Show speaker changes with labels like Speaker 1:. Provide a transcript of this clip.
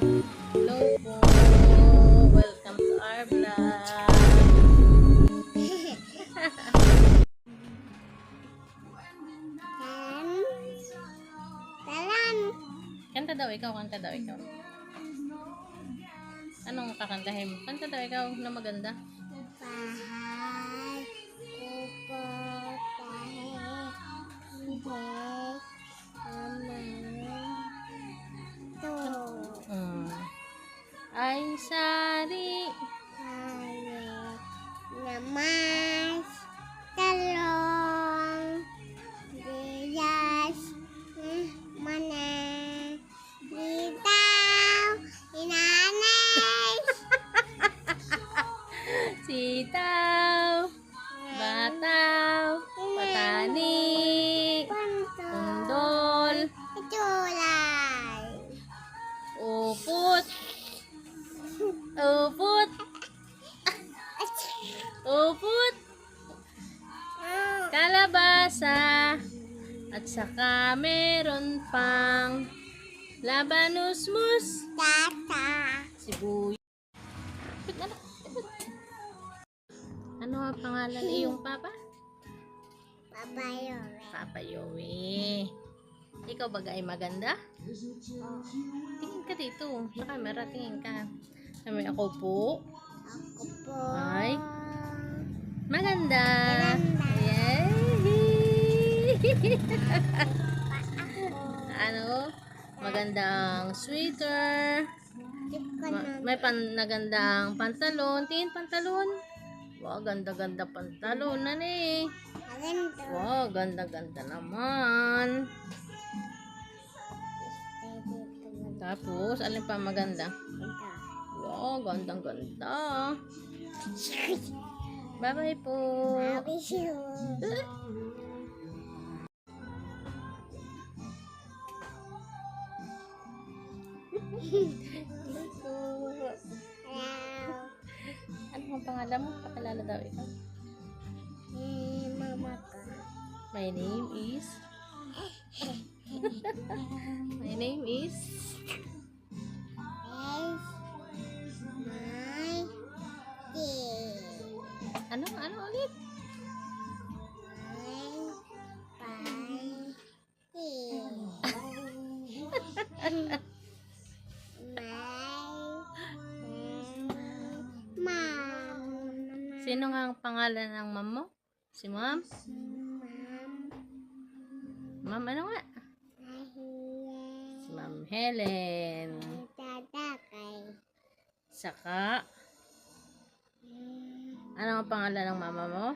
Speaker 1: Hello po. Welcome to our vlog. Kanta daw ikaw, kanta daw ikaw. Anong kakantahin mo? Kanta daw ikaw na maganda.
Speaker 2: Bahay kuko tahe hindi aman to
Speaker 1: Ay sari.
Speaker 2: hayat namas talong diyas mana ditaw inanay
Speaker 1: Sitaw, bataw, patani, undol,
Speaker 2: tulay
Speaker 1: upot, upot, upot, kalabasa, at saka meron pang labanusmus,
Speaker 2: tata
Speaker 1: sibuyas. Ano ang pangalan ni iyong papa?
Speaker 2: babayo
Speaker 1: Papa Yowie. Ikaw ba ay maganda? Tingin ka dito. Sa camera, tingin ka. Sabi ako po.
Speaker 2: ako po
Speaker 1: Ay. Maganda.
Speaker 2: Maganda.
Speaker 1: Yay!
Speaker 2: ako
Speaker 1: Ano? Magandang sweater. May nagandang pantalon. Tingin pantalon. Wow, ganda-ganda pantalon na ni.
Speaker 2: maganda
Speaker 1: Wow, ganda-ganda naman. Tapos, alin pa maganda? Wow, gandang-ganda. Bye-bye po. Ano ang pangalan mo? Pakilala daw ikaw.
Speaker 2: Mama ka
Speaker 1: My name is... My name is... Ano? Ano ulit? Sino nga ang pangalan ng mom mo? Si ma'am? Ma'am ano nga? Si Ma'am Helen. Saka, ano ang pangalan ng mama mo?